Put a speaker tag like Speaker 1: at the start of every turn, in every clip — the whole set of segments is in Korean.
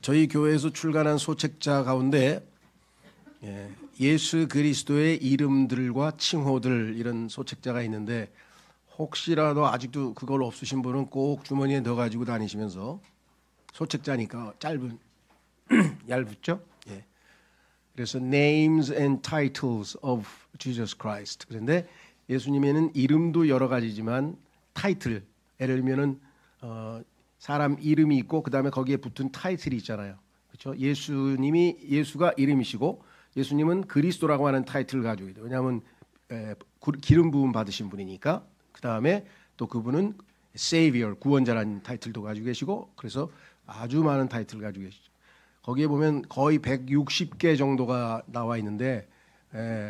Speaker 1: 저희 교회에서 출간한 소책자 가운데 예수 그리스도의 이름들과 칭호들 이런 소책자가 있는데 혹시라도 아직도 그걸 없으신 분은 꼭 주머니에 넣어 가지고 다니시면서 소책자니까 얇죠? 예. 그래서 Names and Titles of Jesus Christ. 그런데 예수님에는 이름도 여러 가지지만 타이틀, 예를 들면은 사람 이름이 있고 그 다음에 거기에 붙은 타이틀이 있잖아요. 그렇죠? 예수가 이름이시고 예수님은 그리스도라고 하는 타이틀을 가지고 있어요. 왜냐하면 기름 부음 받으신 분이니까. 그 다음에 또 그분은 Savior, 구원자라는 타이틀도 가지고 계시고 그래서 아주 많은 타이틀을 가지고 계시죠. 거기에 보면 거의 160개 정도가 나와 있는데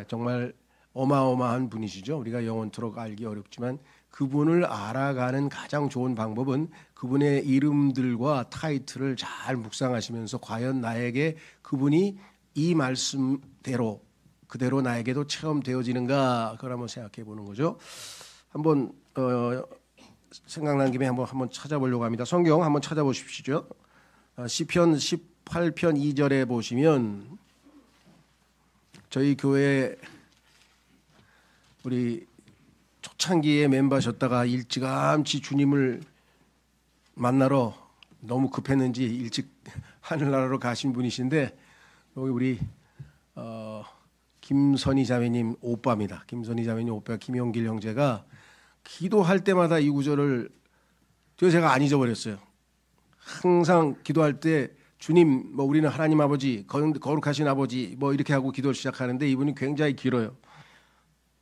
Speaker 1: 정말 어마어마한 분이시죠. 우리가 영원토록 알기 어렵지만 그분을 알아가는 가장 좋은 방법은 그분의 이름들과 타이틀을 잘 묵상하시면서 과연 나에게 그분이 이 말씀대로 그대로 나에게도 체험되어지는가 그걸 한번 생각해 보는 거죠. 한번 생각난 김에 한번 찾아보려고 합니다. 성경 한번 찾아보십시오. 시편 18편 2절에 보시면 저희 교회 우리 초창기에 멤버셨다가 일찌감치 주님을 만나러 너무 급했는지 일찍 하늘나라로 가신 분이신데 여기 우리 김선희 자매님 오빠입니다. 김선희 자매님 오빠 김용길 형제가 기도할 때마다 이 구절을 제가 안 잊어버렸어요. 항상 기도할 때 주님 뭐 우리는 하나님 아버지 거룩하신 아버지 뭐 이렇게 하고 기도를 시작하는데 이분이 굉장히 길어요.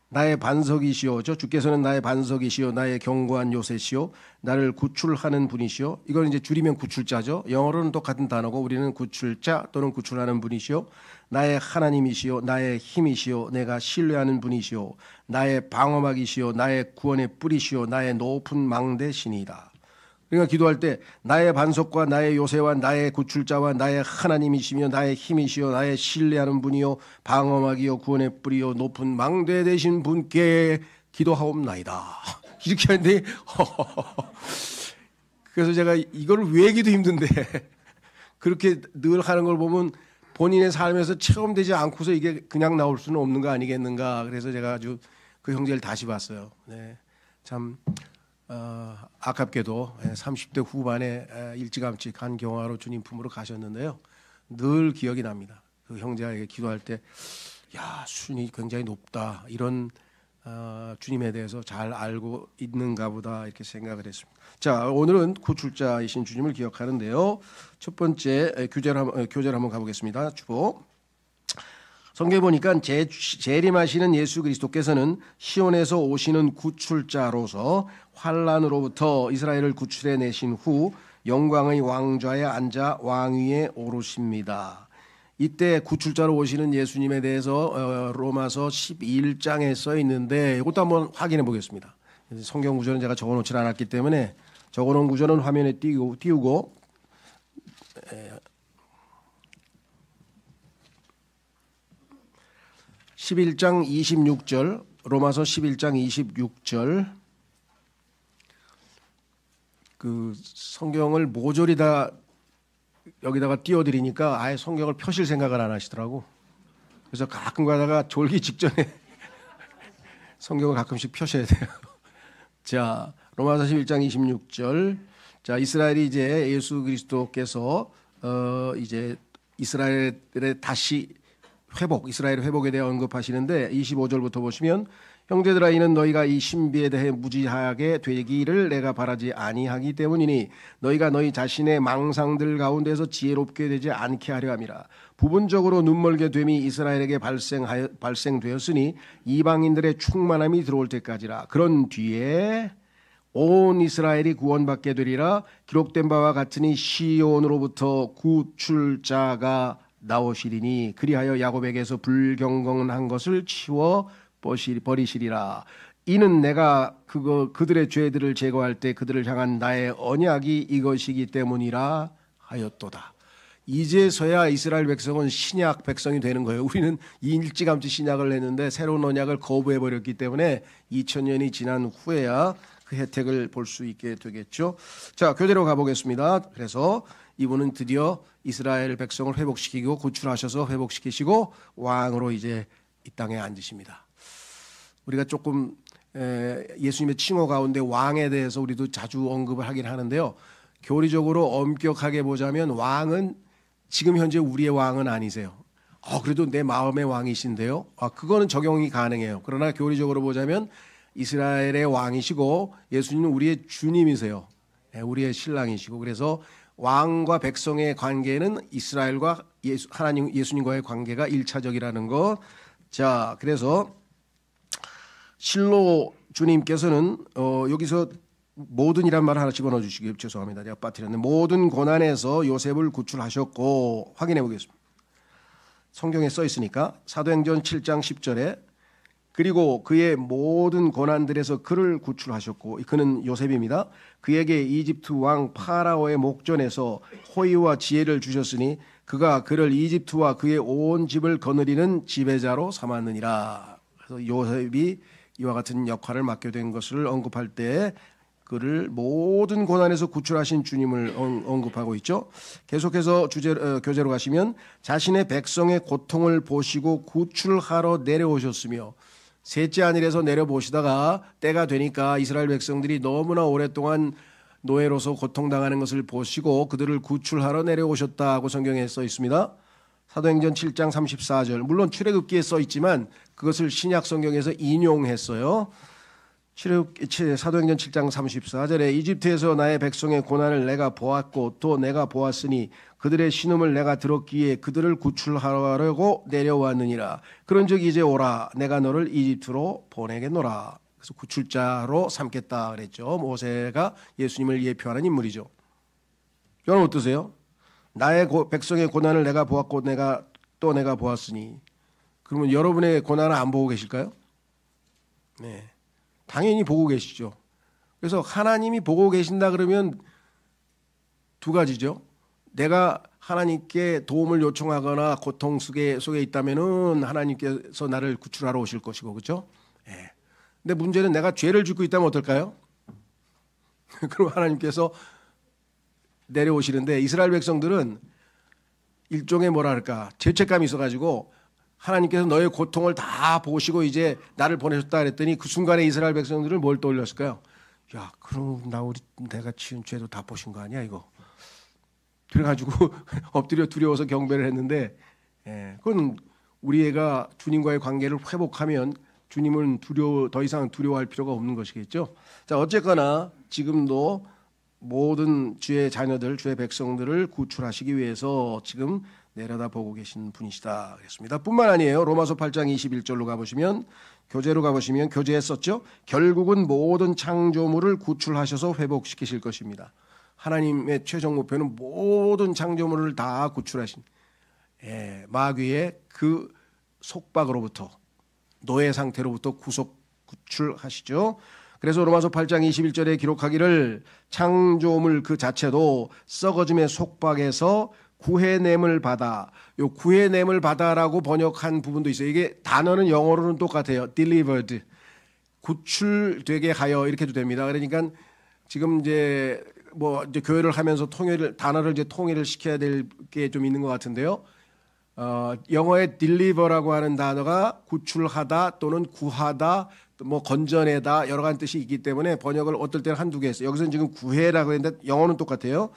Speaker 1: 나의 반석이시오. 주께서는 나의 반석이시오. 나의 견고한 요새시오. 나를 구출하는 분이시오. 이걸 이제 줄이면 구출자죠. 영어로는 똑같은 단어고 우리는 구출자 또는 구출하는 분이시오. 나의 하나님이시오. 나의 힘이시오. 내가 신뢰하는 분이시오. 나의 방어막이시오. 나의 구원의 뿌리시오. 나의 높은 망대신이다. 그러니까 기도할 때 나의 반석과 나의 요새와 나의 구출자와 나의 하나님이시며 나의 힘이시요 나의 신뢰하는 분이요 방어막이요 구원의 뿌리요 높은 망대 되신 분께 기도하옵나이다. 이렇게 하는데 그래서 제가 이걸 외우기도 힘든데 그렇게 늘 하는 걸 보면 본인의 삶에서 체험되지 않고서 이게 그냥 나올 수는 없는 거 아니겠는가. 그래서 제가 아주 그 형제를 다시 봤어요. 네, 참 아깝게도 30대 후반에 일찌감치 간 경화로 주님 품으로 가셨는데요. 늘 기억이 납니다. 그 형제에게 기도할 때, 야, 수준이 굉장히 높다. 이런 주님에 대해서 잘 알고 있는가 보다 이렇게 생각을 했습니다. 자, 오늘은 구출자이신 주님을 기억하는데요. 첫 번째 교제를 한번 가보겠습니다. 주보. 성경에 보니까 재림하시는 예수 그리스도께서는 시온에서 오시는 구출자로서 환난으로부터 이스라엘을 구출해 내신 후 영광의 왕좌에 앉아 왕위에 오르십니다. 이때 구출자로 오시는 예수님에 대해서 로마서 11장에 써 있는데 이것도 한번 확인해 보겠습니다. 성경 구절은 제가 적어놓지 않았기 때문에 적어놓은 구절은 화면에 띄우고 11장 26절 로마서 11장 26절 그 성경을 모조리 다 여기다가 띄워드리니까 아예 성경을 펴실 생각을 안 하시더라고. 그래서 가끔 가다가 졸기 직전에 성경을 가끔씩 펴셔야 돼요. 자, 로마서 11장 26절. 자, 이스라엘이 이제 예수 그리스도께서 이제 이스라엘의 다시 이스라엘 회복에 대해 언급하시는데 25절부터 보시면 형제들아 이는 너희가 이 신비에 대해 무지하게 되기를 내가 바라지 아니하기 때문이니 너희가 너희 자신의 망상들 가운데서 지혜롭게 되지 않게 하려 함이라. 부분적으로 눈멀게 됨이 이스라엘에게 발생되었으니 이방인들의 충만함이 들어올 때까지라. 그런 뒤에 온 이스라엘이 구원받게 되리라. 기록된 바와 같으니 시온으로부터 구출자가 나오시리니 그리하여 야곱에게서 불경건한 것을 치워 버리시리라. 이는 내가 그들의 죄들을 제거할 때 그들을 향한 나의 언약이 이것이기 때문이라 하였도다. 이제서야 이스라엘 백성은 신약 백성이 되는 거예요. 우리는 일찌감치 신약을 했는데 새로운 언약을 거부해버렸기 때문에 2000년이 지난 후에야 그 혜택을 볼 수 있게 되겠죠. 자, 교대로 가보겠습니다. 그래서 이분은 드디어 이스라엘 백성을 회복시키고 구출하셔서 회복시키시고 왕으로 이제 이 땅에 앉으십니다. 우리가 조금 예수님의 칭호 가운데 왕에 대해서 우리도 자주 언급을 하긴 하는데요. 교리적으로 엄격하게 보자면 왕은 지금 현재 우리의 왕은 아니세요. 그래도 내 마음의 왕이신데요. 그거는 적용이 가능해요. 그러나 교리적으로 보자면 이스라엘의 왕이시고 예수님은 우리의 주님이세요. 우리의 신랑이시고, 그래서 왕과 백성의 관계는 이스라엘과 하나님 예수님과의 관계가 1차적이라는 것. 자, 그래서 실로 주님께서는 여기서 모든이란 말 하나 집어넣어 주시기 죄송합니다. 제가 빠뜨렸는데, 모든 고난에서 요셉을 구출하셨고, 확인해 보겠습니다. 성경에 써 있으니까 사도행전 7장 10절에 그리고 그의 모든 고난들에서 그를 구출하셨고, 그는 요셉입니다. 그에게 이집트 왕 파라오의 목전에서 호의와 지혜를 주셨으니 그가 그를 이집트와 그의 온 집을 거느리는 지배자로 삼았느니라. 그래서 요셉이 이와 같은 역할을 맡게 된 것을 언급할 때 그를 모든 고난에서 구출하신 주님을 언급하고 있죠. 계속해서 교재로 가시면 자신의 백성의 고통을 보시고 구출하러 내려오셨으며, 셋째 하늘에서 내려보시다가 때가 되니까 이스라엘 백성들이 너무나 오랫동안 노예로서 고통당하는 것을 보시고 그들을 구출하러 내려오셨다고 성경에 써 있습니다. 사도행전 7장 34절, 물론 출애굽기에 써 있지만 그것을 신약 성경에서 인용했어요. 사도행전 7장 34절에 이집트에서 나의 백성의 고난을 내가 보았고 또 내가 보았으니 그들의 신음을 내가 들었기에 그들을 구출하려고 내려왔느니라. 그런즉 이제 오라, 내가 너를 이집트로 보내겠노라. 그래서 구출자로 삼겠다 그랬죠. 모세가 예수님을 예표하는 인물이죠. 여러분 어떠세요? 나의 백성의 고난을 내가 보았고 내가 보았으니, 그러면 여러분의 고난을 안 보고 계실까요? 네, 당연히 보고 계시죠. 그래서 하나님이 보고 계신다 그러면 두 가지죠. 내가 하나님께 도움을 요청하거나 고통 속에 있다면은 하나님께서 나를 구출하러 오실 것이고, 그렇죠? 예. 근데 문제는 내가 죄를 짓고 있다면 어떨까요? 그럼 하나님께서 내려오시는데, 이스라엘 백성들은 일종의 뭐랄까 죄책감이 있어가지고 하나님께서 너의 고통을 다 보시고 이제 나를 보내셨다 그랬더니 그 순간에 이스라엘 백성들은 뭘 떠올렸을까요? 야, 그럼 내가 지은 죄도 다 보신 거 아니야 이거? 그래가지고 엎드려 두려워서 경배를 했는데, 그건 우리 애가 주님과의 관계를 회복하면 주님은 더 이상 두려워할 필요가 없는 것이겠죠. 자, 어쨌거나 지금도 모든 주의 자녀들, 주의 백성들을 구출하시기 위해서 지금 내려다보고 계신 분이시다 그랬습니다. 뿐만 아니에요. 로마서 8장 21절로 가보시면, 교재로 가보시면 교재에 썼죠. 결국은 모든 창조물을 구출하셔서 회복시키실 것입니다. 하나님의 최종 목표는 모든 창조물을 다 구출하신, 마귀의 그 속박으로부터, 노예 상태로부터 구출하시죠. 그래서 로마서 8장 21절에 기록하기를 창조물 그 자체도 썩어짐의 속박에서 구해냄을 받아, 요 구해냄을 받아라고 번역한 부분도 있어요. 이게 단어는 영어로는 똑같아요. delivered, 구출되게 하여 이렇게 해도 됩니다. 그러니까 지금 이제 교회를 하면서 단어를 이제 통일을 시켜야 될 게 좀 있는 것 같은데요. 영어의 deliver라고 하는 단어가 구출하다 또는 구하다, 건져내다 여러 가지 뜻이 있기 때문에 번역을 어떨 때는 한두 개 했어요. 여기서는 지금 구해라고 했는데 영어는 똑같아요.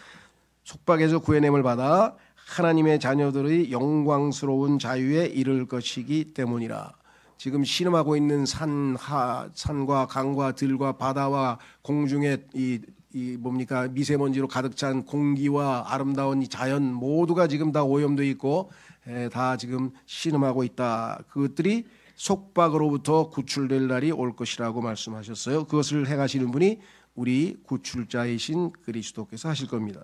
Speaker 1: 속박에서 구해냄을 받아 하나님의 자녀들의 영광스러운 자유에 이를 것이기 때문이라. 지금 신음하고 있는 산과 강과 들과 바다와 공중의 미세먼지로 가득 찬 공기와 아름다운 이 자연 모두가 지금 다 오염돼 있고 다 지금 신음하고 있다. 그것들이 속박으로부터 구출될 날이 올 것이라고 말씀하셨어요. 그것을 행하시는 분이 우리 구출자이신 그리스도께서 하실 겁니다.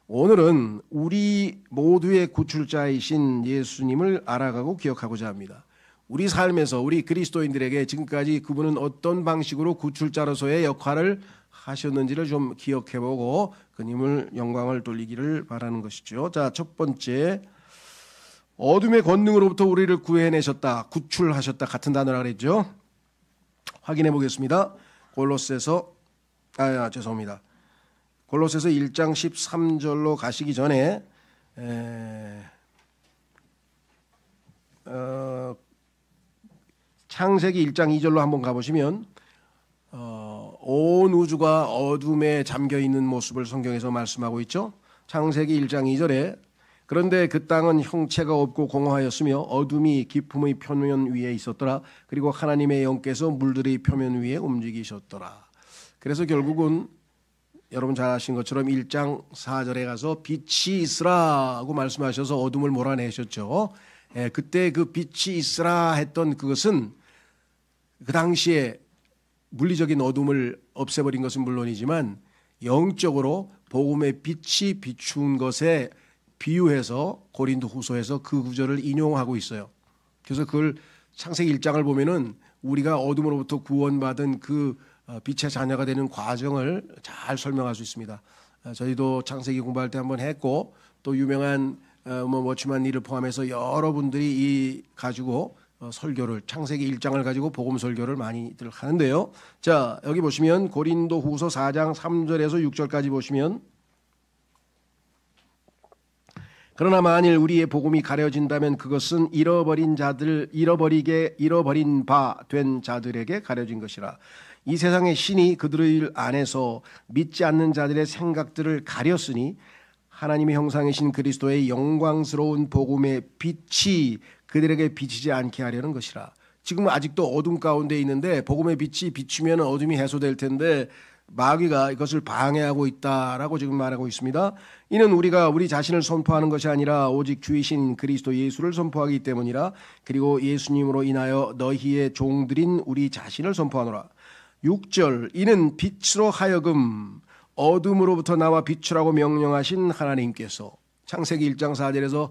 Speaker 1: 오늘은 우리 모두의 구출자이신 예수님을 알아가고 기억하고자 합니다. 우리 삶에서 우리 그리스도인들에게 지금까지 그분은 어떤 방식으로 구출자로서의 역할을 하셨는지를 좀 기억해보고 그님을 영광을 돌리기를 바라는 것이죠. 자, 첫 번째, 어둠의 권능으로부터 우리를 구해내셨다, 구출하셨다, 같은 단어라 그랬죠. 확인해 보겠습니다. 골로새서 골로새서 1장 13절로 가시기 전에 창세기 1장 2절로 한번 가보시면 온 우주가 어둠에 잠겨있는 모습을 성경에서 말씀하고 있죠. 창세기 1장 2절에 그런데 그 땅은 형체가 없고 공허하였으며 어둠이 깊음의 표면 위에 있었더라. 그리고 하나님의 영께서 물들의 표면 위에 움직이셨더라. 그래서 결국은 여러분 잘 아신 것처럼 1장 4절에 가서 빛이 있으라 하고 말씀하셔서 어둠을 몰아내셨죠. 그때 그 빛이 있으라 했던 그것은 그 당시에 물리적인 어둠을 없애버린 것은 물론이지만 영적으로 복음의 빛이 비추은 것에 비유해서 고린도후서에서 그 구절을 인용하고 있어요. 그래서 그걸 창세기 1장을 보면은 우리가 어둠으로부터 구원받은 그 빛의 자녀가 되는 과정을 잘 설명할 수 있습니다. 저희도 창세기 공부할 때 한번 했고 또 유명한 워치만 리를 포함해서 여러분들이 이 가지고 설교를 창세기 1장을 가지고 복음 설교를 많이들 하는데요. 자, 여기 보시면 고린도후서 4장 3절에서 6절까지 보시면 그러나 만일 우리의 복음이 가려진다면 그것은 잃어버린 바 된 자들에게 가려진 것이라. 이 세상의 신이 그들의 안에서 믿지 않는 자들의 생각들을 가렸으니 하나님의 형상이신 그리스도의 영광스러운 복음의 빛이 그들에게 비치지 않게 하려는 것이라. 지금 아직도 어둠 가운데 있는데 복음의 빛이 비추면 어둠이 해소될 텐데 마귀가 이것을 방해하고 있다라고 지금 말하고 있습니다. 이는 우리가 우리 자신을 선포하는 것이 아니라 오직 주이신 그리스도 예수를 선포하기 때문이라. 그리고 예수님으로 인하여 너희의 종들인 우리 자신을 선포하노라. 6절 이는 빛으로 하여금 어둠으로부터 나와 비추라고 명령하신 하나님께서 창세기 1장 4절에서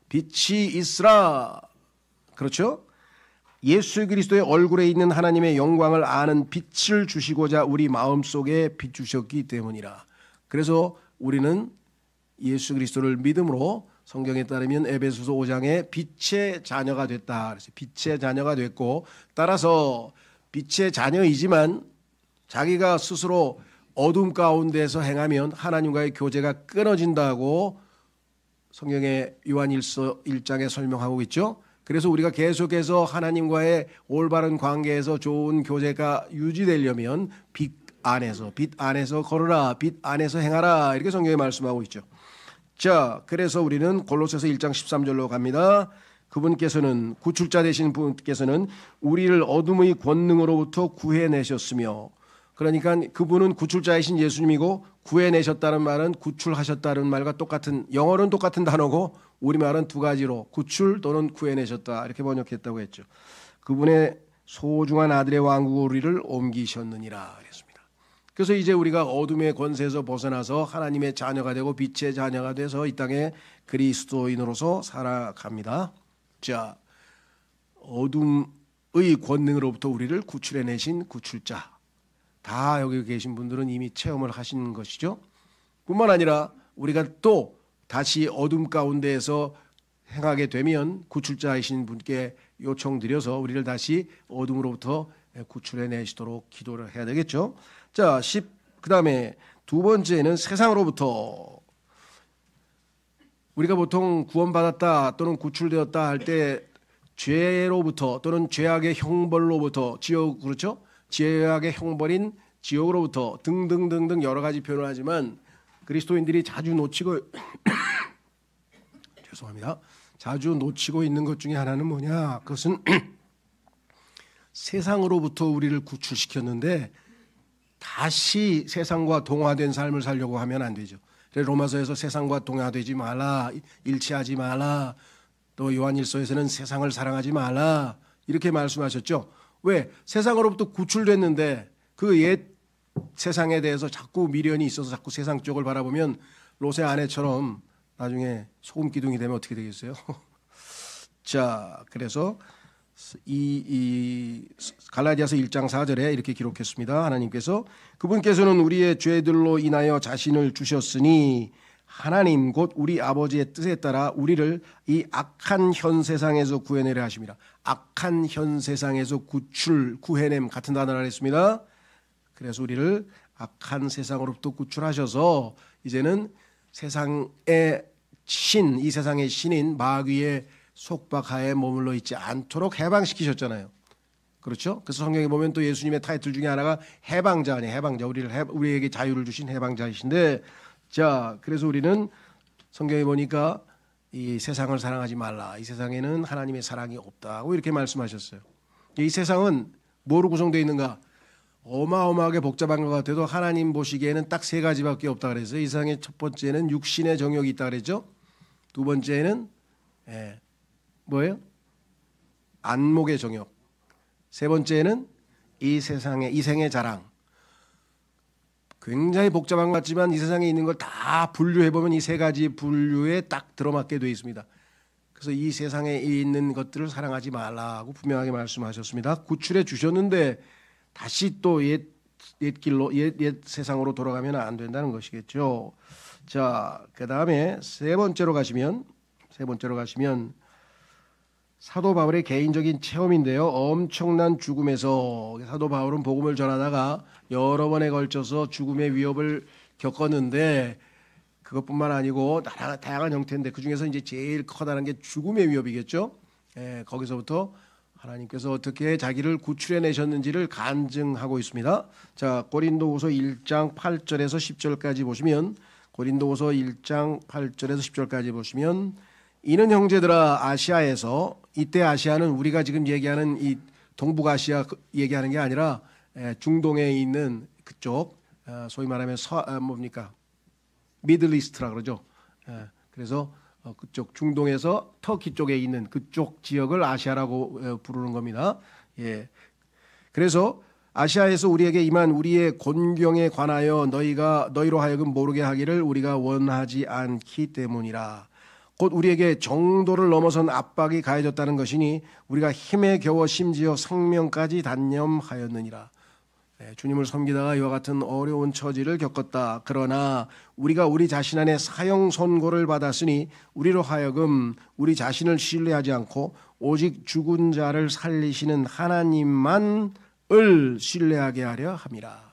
Speaker 1: 빛이 있으라. 그렇죠? 예수 그리스도의 얼굴에 있는 하나님의 영광을 아는 빛을 주시고자 우리 마음속에 비추셨기 때문이라. 그래서 우리는 예수 그리스도를 믿음으로 성경에 따르면 에베소서 5장에 빛의 자녀가 됐다. 그래서 빛의 자녀가 됐고 따라서 빛의 자녀이지만 자기가 스스로 어둠 가운데서 행하면 하나님과의 교제가 끊어진다고 성경의 요한일서 1장에 설명하고 있죠. 그래서 우리가 계속해서 하나님과의 올바른 관계에서 좋은 교제가 유지되려면 빛 안에서 걸어라, 빛 안에서 행하라 이렇게 성경에 말씀하고 있죠. 자, 그래서 우리는 골로새서 1장 13절로 갑니다. 그분께서는 구출자 되신 분께서는 우리를 어둠의 권능으로부터 구해내셨으며 그러니까 그분은 구출자이신 예수님이고 구해내셨다는 말은 구출하셨다는 말과 똑같은 영어는 똑같은 단어고 우리말은 두 가지로 구출 또는 구해내셨다 이렇게 번역했다고 했죠. 그분의 소중한 아들의 왕국으로 우리를 옮기셨느니라 그랬습니다. 그래서 이제 우리가 어둠의 권세에서 벗어나서 하나님의 자녀가 되고 빛의 자녀가 돼서 이 땅에 그리스도인으로서 살아갑니다. 자, 어둠의 권능으로부터 우리를 구출해내신 구출자. 다 여기 계신 분들은 이미 체험을 하신 것이죠. 뿐만 아니라 우리가 또 다시 어둠 가운데에서 행하게 되면 구출자이신 분께 요청드려서 우리를 다시 어둠으로부터 구출해내시도록 기도를 해야 되겠죠. 자, 그다음에 두 번째는 세상으로부터. 우리가 보통 구원받았다 또는 구출되었다 할 때 죄로부터 또는 죄악의 형벌로부터 지옥 그렇죠? 죄악의 형벌인 지옥으로부터 등등등등 여러 가지 표현을 하지만 그리스도인들이 자주 놓치고 죄송합니다. 자주 놓치고 있는 것 중에 하나는 뭐냐? 그것은 세상으로부터 우리를 구출시켰는데 다시 세상과 동화된 삶을 살려고 하면 안 되죠. 그래서 로마서에서 세상과 동화되지 말라, 일치하지 말라, 또 요한일서에서는 세상을 사랑하지 말라 이렇게 말씀하셨죠. 왜? 세상으로부터 구출됐는데 그 옛 세상에 대해서 자꾸 미련이 있어서 자꾸 세상 쪽을 바라보면 롯의 아내처럼 나중에 소금 기둥이 되면 어떻게 되겠어요? 자, 그래서 이 갈라디아서 1장 4절에 이렇게 기록했습니다. 하나님께서 그분께서는 우리의 죄들로 인하여 자신을 주셨으니 하나님 곧 우리 아버지의 뜻에 따라 우리를 이 악한 현 세상에서 구해내려 하십니다. 악한 현 세상에서 구해냄 같은 단어를 했습니다. 그래서 우리를 악한 세상으로부터 구출하셔서 이제는 세상의 신, 이 세상의 신인 마귀의 속박하에 머물러 있지 않도록 해방시키셨잖아요. 그렇죠? 그래서 성경에 보면 또 예수님의 타이틀 중에 하나가 해방자 아니에요. 해방자. 우리에게 자유를 주신 해방자이신데, 자, 그래서 우리는 성경에 보니까 이 세상을 사랑하지 말라. 이 세상에는 하나님의 사랑이 없다고 이렇게 말씀하셨어요. 이 세상은 뭐로 구성되어 있는가? 어마어마하게 복잡한 것 같아도 하나님 보시기에는 딱 세 가지밖에 없다 그랬어요. 이 세상의 첫 번째는 육신의 정욕이 있다 그랬죠. 두 번째는 뭐예요? 안목의 정욕. 세 번째는 이 세상의 이생의 자랑. 굉장히 복잡한 것 같지만 이 세상에 있는 걸 다 분류해 보면 이 세 가지 분류에 딱 들어맞게 되어 있습니다. 그래서 이 세상에 있는 것들을 사랑하지 말라고 분명하게 말씀하셨습니다. 구출해 주셨는데 다시 또 옛 길로 옛 세상으로 돌아가면 안 된다는 것이겠죠. 자, 그다음에 세 번째로 가시면 사도 바울의 개인적인 체험인데요. 엄청난 죽음에서 사도 바울은 복음을 전하다가 여러 번에 걸쳐서 죽음의 위협을 겪었는데 그것뿐만 아니고 다양한 형태인데 그중에서 이제 제일 커다란 게 죽음의 위협이겠죠. 거기서부터 하나님께서 어떻게 자기를 구출해 내셨는지를 간증하고 있습니다. 자, 고린도후서 1장 8절에서 10절까지 보시면 고린도후서 1장 8절에서 10절까지 보시면 이는 형제들아 아시아에서 이때 아시아는 우리가 지금 얘기하는 이 동북아시아 얘기하는 게 아니라 중동에 있는 그쪽 소위 말하면 뭡니까 미들리스트라 그러죠. 그래서 그쪽 중동에서 터키 쪽에 있는 그쪽 지역을 아시아라고 부르는 겁니다. 예. 그래서 아시아에서 우리에게 임한 우리의 곤경에 관하여 너희로 하여금 모르게 하기를 우리가 원하지 않기 때문이라. 곧 우리에게 정도를 넘어선 압박이 가해졌다는 것이니 우리가 힘에 겨워 심지어 생명까지 단념하였느니라. 주님을 섬기다가 이와 같은 어려운 처지를 겪었다. 그러나 우리가 우리 자신 안에 사형 선고를 받았으니 우리로 하여금 우리 자신을 신뢰하지 않고 오직 죽은 자를 살리시는 하나님만을 신뢰하게 하려 함이라.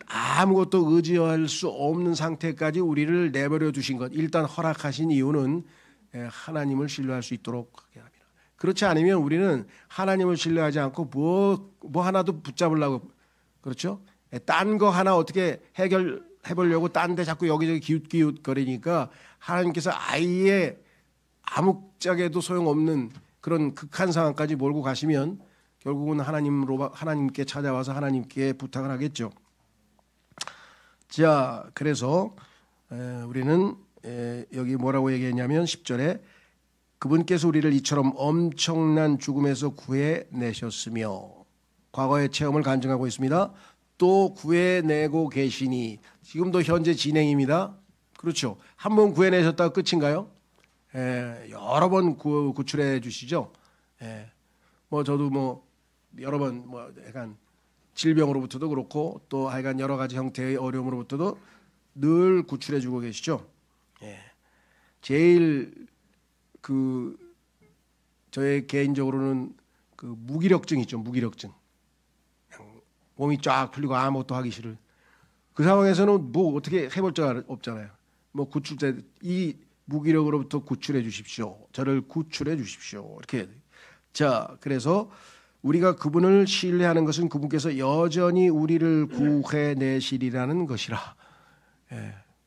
Speaker 1: 아무것도 의지할 수 없는 상태까지 우리를 내버려 두신 것, 일단 허락하신 이유는 하나님을 신뢰할 수 있도록 하게 합니다. 그렇지 않으면 우리는 하나님을 신뢰하지 않고 뭐 하나도 붙잡으려고, 그렇죠? 딴 거 하나 어떻게 해결해 보려고 딴 데 자꾸 여기저기 기웃기웃거리니까 하나님께서 아예 아무짝에도 소용없는 그런 극한 상황까지 몰고 가시면 결국은 하나님께 찾아와서 하나님께 부탁을 하겠죠. 자, 그래서 우리는 여기 뭐라고 얘기했냐면 10절에 그분께서 우리를 이처럼 엄청난 죽음에서 구해내셨으며 과거의 체험을 간증하고 있습니다. 또 구해내고 계시니 지금도 현재 진행입니다. 그렇죠. 한 번 구해내셨다가 끝인가요? 여러 번 구출해 주시죠. 뭐 저도 여러 번 약간 질병으로부터도 그렇고 또 하여간 여러 가지 형태의 어려움으로부터도 늘 구출해 주고 계시죠. 제일 저의 개인적으로는 그 무기력증 있죠. 무기력증. 몸이 쫙 풀리고 아무것도 하기 싫을. 그 상황에서는 뭐 어떻게 해볼 줄 없잖아요. 뭐 구출자 이 무기력으로부터 구출해 주십시오. 저를 구출해 주십시오. 이렇게. 자, 그래서 우리가 그분을 신뢰하는 것은 그분께서 여전히 우리를 구해내시리라는 것이라.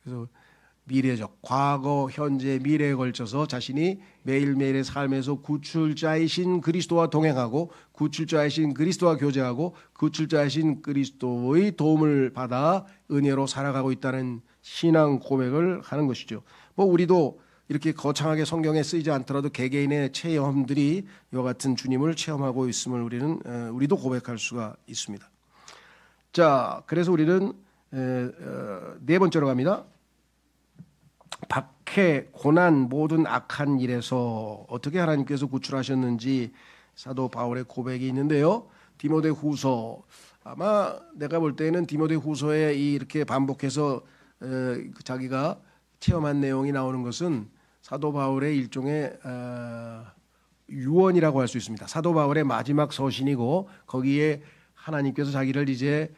Speaker 1: 그래서 미래적, 과거, 현재, 미래에 걸쳐서 자신이 매일매일의 삶에서 구출자이신 그리스도와 동행하고 구출자이신 그리스도와 교제하고 구출자이신 그리스도의 도움을 받아 은혜로 살아가고 있다는 신앙 고백을 하는 것이죠. 우리도 이렇게 거창하게 성경에 쓰이지 않더라도 개개인의 체험들이 이와 같은 주님을 체험하고 있음을 우리도 고백할 수가 있습니다. 자, 그래서 우리는 네 번째로 갑니다. 박해, 고난, 모든 악한 일에서 어떻게 하나님께서 구출하셨는지 사도 바울의 고백이 있는데요. 디모데후서, 아마 내가 볼 때는 디모데후서에 이렇게 반복해서 자기가 체험한 내용이 나오는 것은 사도 바울의 일종의 유언이라고 할 수 있습니다. 사도 바울의 마지막 서신이고 거기에 하나님께서 자기를 이제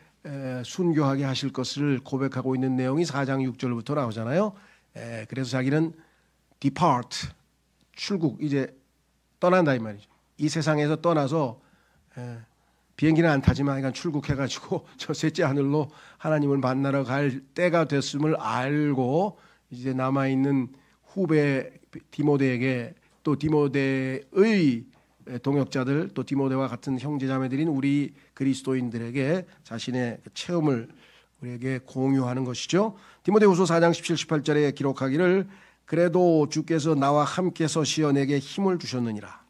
Speaker 1: 순교하게 하실 것을 고백하고 있는 내용이 4장 6절부터 나오잖아요. 그래서 자기는 depart, 출국, 이제 떠난다 이 말이죠. 이 세상에서 떠나서 비행기는 안 타지만 그러니까 출국해가지고 저 셋째 하늘로 하나님을 만나러 갈 때가 됐음을 알고 이제 남아있는 후배 디모데에게 또 디모데의 동역자들 또 디모데와 같은 형제자매들인 우리 그리스도인들에게 자신의 체험을 우리에게 공유하는 것이죠. 디모데후서 4장 17, 18절에 기록하기를 그래도 주께서 나와 함께 서시어 내게 힘을 주셨느니라.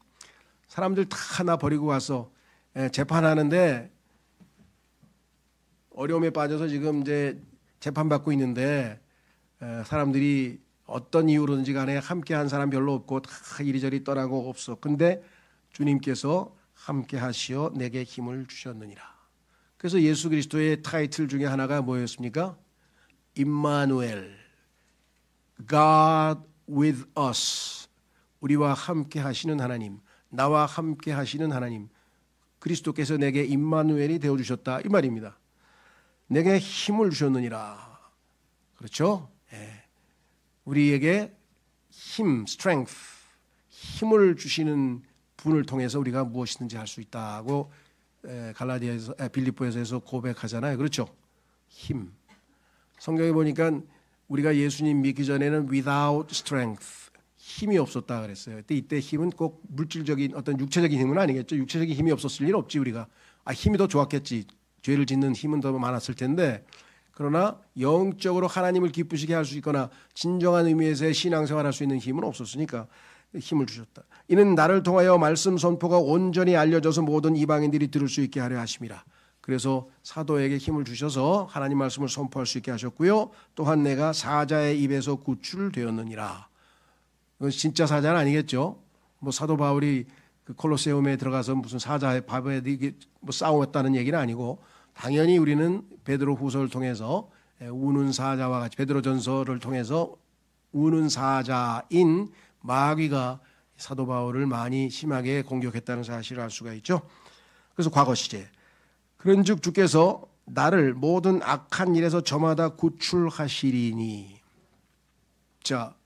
Speaker 1: 사람들 다 나 버리고 가서 재판하는데 어려움에 빠져서 지금 이제 재판받고 있는데 사람들이 어떤 이유로든지 간에 함께한 사람 별로 없고 다 이리저리 떠나고 없어. 근데 주님께서 함께 하시어 내게 힘을 주셨느니라. 그래서 예수 그리스도의 타이틀 중에 하나가 뭐였습니까? 임마누엘, God with us. 우리와 함께 하시는 하나님, 나와 함께 하시는 하나님. 그리스도께서 내게 임마누엘이 되어주셨다 이 말입니다. 내게 힘을 주셨느니라. 그렇죠? 우리에게 힘, strength, 힘을 주시는 분을 통해서 우리가 무엇이든지 할 수 있다고 갈라디아에서 빌립보에서 고백하잖아요. 그렇죠? 힘. 성경에 보니까 우리가 예수님 믿기 전에는 without strength, 힘이 없었다 그랬어요. 이때 힘은 꼭 물질적인 어떤 육체적인 힘은 아니겠죠. 육체적인 힘이 없었을 일 없지 우리가. 힘이 더 좋았겠지. 죄를 짓는 힘은 더 많았을 텐데 그러나 영적으로 하나님을 기쁘시게 할 수 있거나 진정한 의미에서의 신앙생활할 수 있는 힘은 없었으니까 힘을 주셨다. 이는 나를 통하여 말씀 선포가 온전히 알려져서 모든 이방인들이 들을 수 있게 하려 하심이라. 그래서 사도에게 힘을 주셔서 하나님 말씀을 선포할 수 있게 하셨고요. 또한 내가 사자의 입에서 구출되었느니라. 이건 진짜 사자는 아니겠죠. 뭐 사도 바울이 그 콜로세움에 들어가서 무슨 사자의 밥에 뭐 싸웠다는 얘기는 아니고 당연히 우리는 베드로 후서를 통해서 우는 사자와 같이 베드로전서를 통해서 우는 사자인 마귀가 사도 바울을 많이 심하게 공격했다는 사실을 알 수가 있죠. 그래서 과거 시제 그런즉 주께서 나를 모든 악한 일에서 저마다 구출하시리니. 자,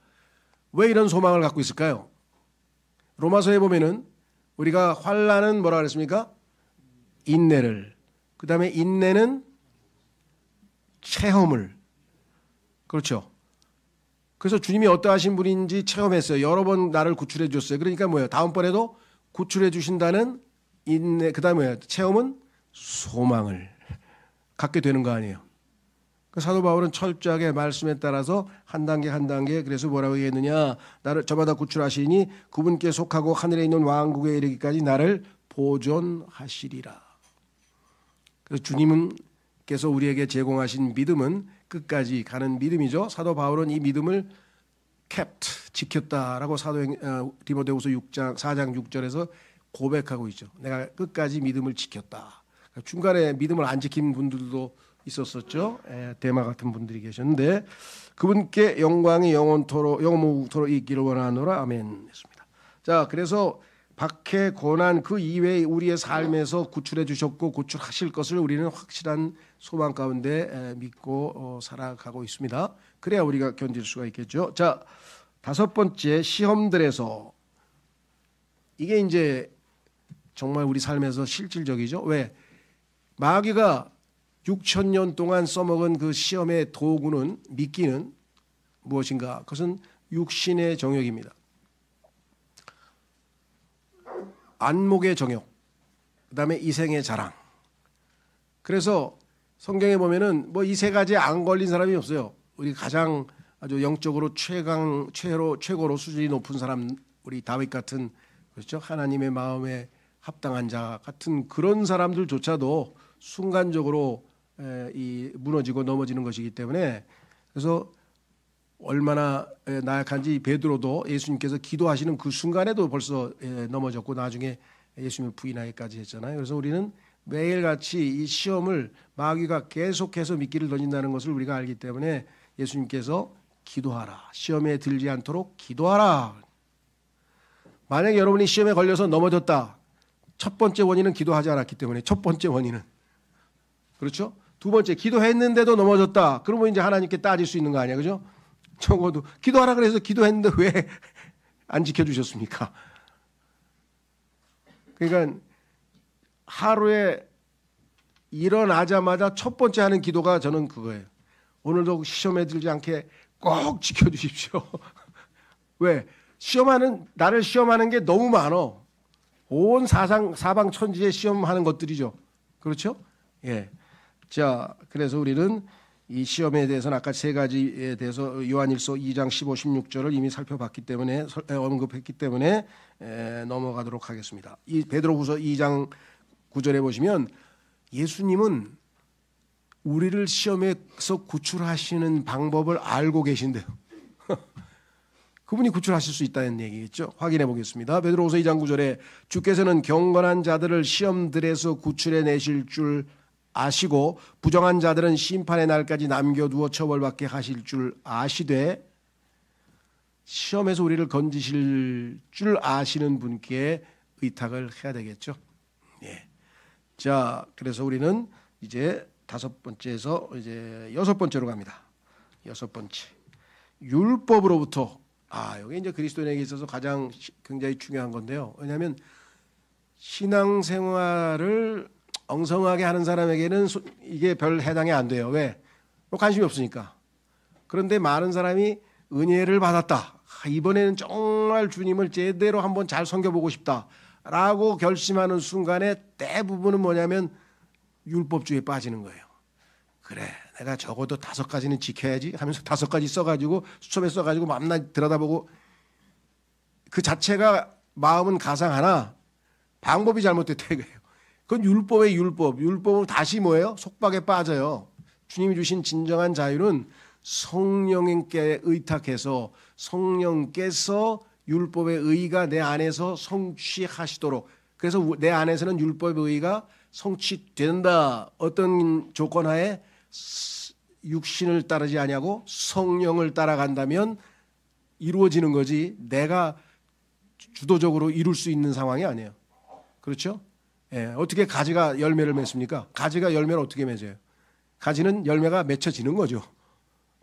Speaker 1: 왜 이런 소망을 갖고 있을까요? 로마서에 보면은 우리가 환난은 뭐라 그랬습니까? 인내를. 그 다음에 인내는 체험을. 그렇죠. 그래서 주님이 어떠하신 분인지 체험했어요. 여러 번 나를 구출해 주셨어요. 그러니까 뭐예요? 다음번에도 구출해 주신다는 인내. 그 다음에 체험은 소망을 갖게 되는 거 아니에요. 사도 바울은 철저하게 말씀에 따라서 한 단계 한 단계 그래서 뭐라고 얘기했느냐. 나를 저마다 구출하시니 그분께 속하고 하늘에 있는 왕국에 이르기까지 나를 보존하시리라. 그래서 주님께서 우리에게 제공하신 믿음은 끝까지 가는 믿음이죠. 사도 바울은 이 믿음을 kept, 지켰다라고 디모데후서 4장 6절에서 고백하고 있죠. 내가 끝까지 믿음을 지켰다. 중간에 믿음을 안 지킨 분들도 있었었죠. 대마 같은 분들이 계셨는데 그분께 영광이 영원토록 있기를 원하노라. 아멘 했습니다. 자, 그래서 박해, 고난 그 이외에 우리의 삶에서 구출해 주셨고 구출하실 것을 우리는 확실한 소망 가운데 믿고 살아가고 있습니다. 그래야 우리가 견딜 수가 있겠죠. 자, 다섯 번째 시험들에서 이게 이제 정말 우리 삶에서 실질적이죠. 왜? 마귀가 6,000년 동안 써먹은 그 시험의 도구는 미끼는 무엇인가? 그것은 육신의 정욕입니다. 안목의 정욕, 그다음에 이생의 자랑. 그래서 성경에 보면은 뭐 이 세 가지에 안 걸린 사람이 없어요. 우리 가장 아주 영적으로 최고로 수준이 높은 사람, 우리 다윗 같은, 그렇죠? 하나님의 마음에 합당한 자 같은 그런 사람들조차도 순간적으로 무너지고 넘어지는 것이기 때문에, 그래서 얼마나 나약한지 베드로도 예수님께서 기도하시는 그 순간에도 벌써 넘어졌고 나중에 예수님을 부인하기까지 했잖아요. 그래서 우리는 매일같이 이 시험을 마귀가 계속해서 미끼를 던진다는 것을 우리가 알기 때문에 예수님께서 기도하라, 시험에 들지 않도록 기도하라. 만약에 여러분이 시험에 걸려서 넘어졌다, 첫 번째 원인은 기도하지 않았기 때문에, 첫 번째 원인은, 그렇죠? 두 번째, 기도했는데도 넘어졌다. 그러면 이제 하나님께 따질 수 있는 거 아니야, 그죠? 적어도 기도하라 그래서 기도했는데 왜 안 지켜주셨습니까? 그러니까 하루에 일어나자마자 첫 번째 하는 기도가 저는 그거예요. 오늘도 시험에 들지 않게 꼭 지켜주십시오. 왜? 나를 시험하는 게 너무 많어. 온 사방 천지에 시험하는 것들이죠. 그렇죠? 예. 자, 그래서 우리는 이 시험에 대해서는 아까 세 가지에 대해서 요한일서 2장 15, 16절을 이미 살펴봤기 때문에 언급했기 때문에 넘어가도록 하겠습니다. 이 베드로후서 2장 9절에 보시면 예수님은 우리를 시험에서 구출하시는 방법을 알고 계신데요. 그분이 구출하실 수 있다는 얘기겠죠. 확인해 보겠습니다. 베드로후서 2장 9절에 주께서는 경건한 자들을 시험들에서 구출해 내실 줄 아시고 부정한 자들은 심판의 날까지 남겨두어 처벌받게 하실 줄 아시되, 시험에서 우리를 건지실 줄 아시는 분께 의탁을 해야 되겠죠. 예. 자, 그래서 우리는 이제 다섯 번째에서 이제 여섯 번째로 갑니다. 여섯 번째, 율법으로부터. 여기 이제 그리스도인에게 있어서 가장 굉장히 중요한 건데요. 왜냐하면 신앙생활을 엉성하게 하는 사람에게는 이게 별 해당이 안 돼요. 왜? 관심이 없으니까. 그런데 많은 사람이 은혜를 받았다, 이번에는 정말 주님을 제대로 한번 잘 섬겨보고 싶다라고 결심하는 순간에 대부분은 뭐냐면 율법주의에 빠지는 거예요. 그래, 내가 적어도 5가지는 지켜야지 하면서 5가지 써가지고 수첩에 써가지고 맘나 들여다보고, 그 자체가 마음은 가상하나 방법이 잘못됐다 이거예요. 그건 율법의 율법. 율법은 다시 뭐예요? 속박에 빠져요. 주님이 주신 진정한 자유는 성령께 의탁해서 성령께서 율법의 의가 내 안에서 성취하시도록, 그래서 내 안에서는 율법의 의가 성취된다. 어떤 조건 하에? 육신을 따르지 아니하고 성령을 따라간다면 이루어지는 거지, 내가 주도적으로 이룰 수 있는 상황이 아니에요. 그렇죠? 예, 어떻게 가지가 열매를 맺습니까? 가지가 열매를 어떻게 맺어요? 가지는 열매가 맺혀지는 거죠.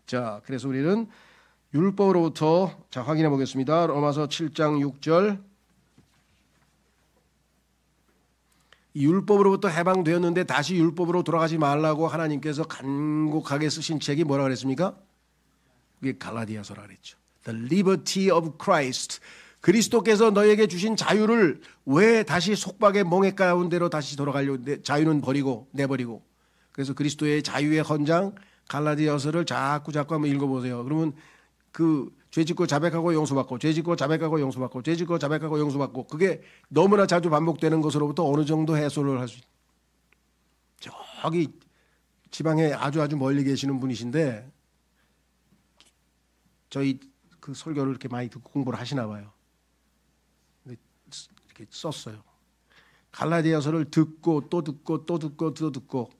Speaker 1: 자, 그래서 우리는 율법으로부터 확인해 보겠습니다. 로마서 7장 6절. 이 율법으로부터 해방되었는데 다시 율법으로 돌아가지 말라고 하나님께서 간곡하게 쓰신 책이 뭐라 그랬습니까? 그게 갈라디아서라 그랬죠. The liberty of Christ. 그리스도께서 너에게 주신 자유를 왜 다시 속박의 멍에 가운데로 다시 돌아가려고, 자유는 버리고 내버리고. 그래서 그리스도의 자유의 헌장 갈라디아서를 자꾸 한번 읽어보세요. 그러면 그 죄짓고 자백하고 용서받고, 죄짓고 자백하고 용서받고, 죄짓고 자백하고 용서받고, 그게 너무나 자주 반복되는 것으로부터 어느 정도 해소를 할 수 있는. 저기 지방에 아주 멀리 계시는 분이신데 저희 그 설교를 이렇게 많이 듣고 공부를 하시나 봐요. 이렇게 썼어요. 갈라디아서를 듣고 또 듣고 또 듣고 또 듣고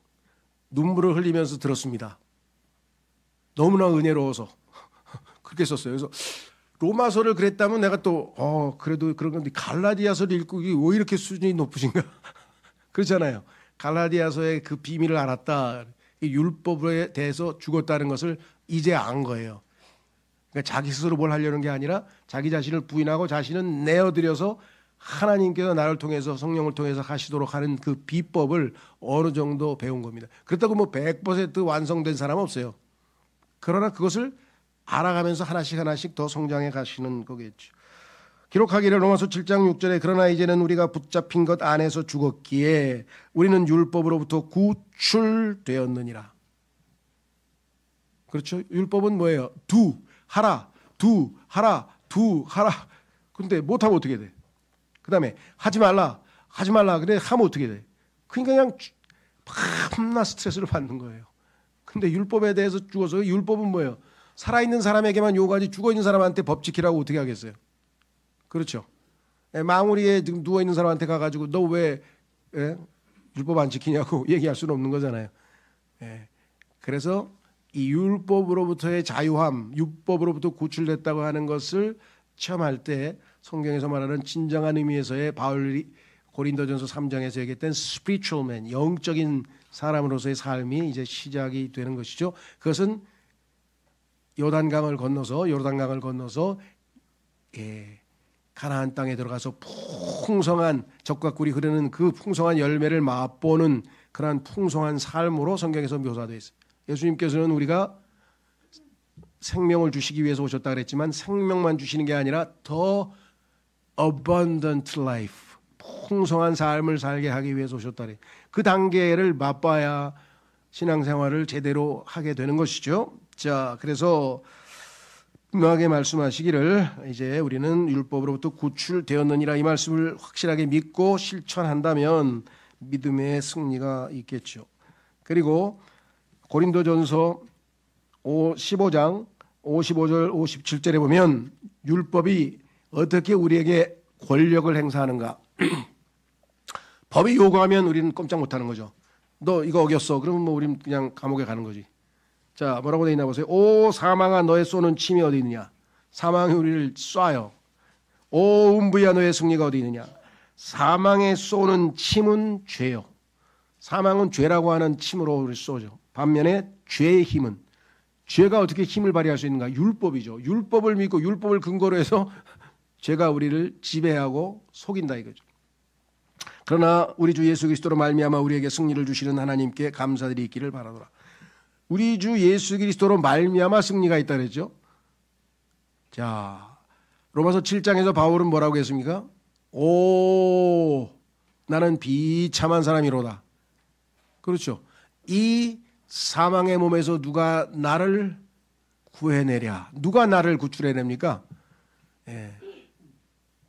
Speaker 1: 눈물을 흘리면서 들었습니다. 너무나 은혜로워서 그렇게 썼어요. 그래서 로마서를 그랬다면 내가 또 그래도 그런 건데 갈라디아서를 읽고 이게 왜 이렇게 수준이 높으신가? 그렇잖아요. 갈라디아서의 그 비밀을 알았다. 율법에 대해서 죽었다는 것을 이제 안 거예요. 그러니까 자기 스스로 뭘 하려는 게 아니라 자기 자신을 부인하고 자신은 내어드려서 하나님께서 나를 통해서 성령을 통해서 하시도록 하는 그 비법을 어느 정도 배운 겁니다. 그렇다고 뭐 100% 완성된 사람은 없어요. 그러나 그것을 알아가면서 하나씩 더 성장해 가시는 거겠죠. 기록하기를 로마서 7장 6절에 그러나 이제는 우리가 붙잡힌 것 안에서 죽었기에 우리는 율법으로부터 구출되었느니라. 그렇죠? 율법은 뭐예요? 하라. 근데 못하면 어떻게 돼? 그 다음에 하지 말라. 근데 하면 어떻게 돼? 그냥 겁나 스트레스를 받는 거예요. 근데 율법에 대해서 죽어서, 율법은 뭐예요? 살아있는 사람에게만 요구하지 죽어있는 사람한테 법 지키라고 어떻게 하겠어요? 그렇죠? 망우리에 누워있는 사람한테 가가지고 너 왜 율법 안 지키냐고 얘기할 수는 없는 거잖아요. 그래서 이 율법으로부터의 자유함, 율법으로부터 구출됐다고 하는 것을 체험할 때 성경에서 말하는 진정한 의미에서의 바울이 고린도전서 3장에서 얘기했던 spiritual man, 영적인 사람으로서의 삶이 이제 시작이 되는 것이죠. 그것은 요단강을 건너서 가나안 땅에 들어가서 풍성한 적과 꿀이 흐르는 그 풍성한 열매를 맛보는 그러한 풍성한 삶으로 성경에서 묘사되어 있어요. 예수님께서는 우리가 생명을 주시기 위해서 오셨다 그랬지만 생명만 주시는 게 아니라 더 abundant life, 풍성한 삶을 살게 하기 위해서 오셨다 그래요. 그 단계를 맛봐야 신앙생활을 제대로 하게 되는 것이죠. 자, 그래서 분명하게 말씀하시기를 이제 우리는 율법으로부터 구출되었느니라 이 말씀을 확실하게 믿고 실천한다면 믿음의 승리가 있겠죠. 그리고 고린도전서 15장 55절 57절에 보면 율법이 어떻게 우리에게 권력을 행사하는가. 법이 요구하면 우리는 꼼짝 못하는 거죠. 너 이거 어겼어. 그러면 뭐 우리는 그냥 감옥에 가는 거지. 자, 뭐라고 되어 있나 보세요. 오 사망아 너의 쏘는 침이 어디 있느냐. 사망이 우리를 쏴요. 오 음부야 너의 승리가 어디 있느냐. 사망에 쏘는 침은 죄요. 사망은 죄라고 하는 침으로 우리를 쏘죠. 반면에 죄의 힘은, 죄가 어떻게 힘을 발휘할 수 있는가? 율법이죠. 율법을 믿고 율법을 근거로 해서 죄가 우리를 지배하고 속인다 이거죠. 그러나 우리 주 예수 그리스도로 말미암아 우리에게 승리를 주시는 하나님께 감사드리 있기를 바라노라. 우리 주 예수 그리스도로 말미암아 승리가 있다 그랬죠. 자, 로마서 7장에서 바울은 뭐라고 했습니까? 오, 나는 비참한 사람이로다. 그렇죠. 이 사망의 몸에서 누가 나를 구해내랴. 누가 나를 구출해냅니까? 예.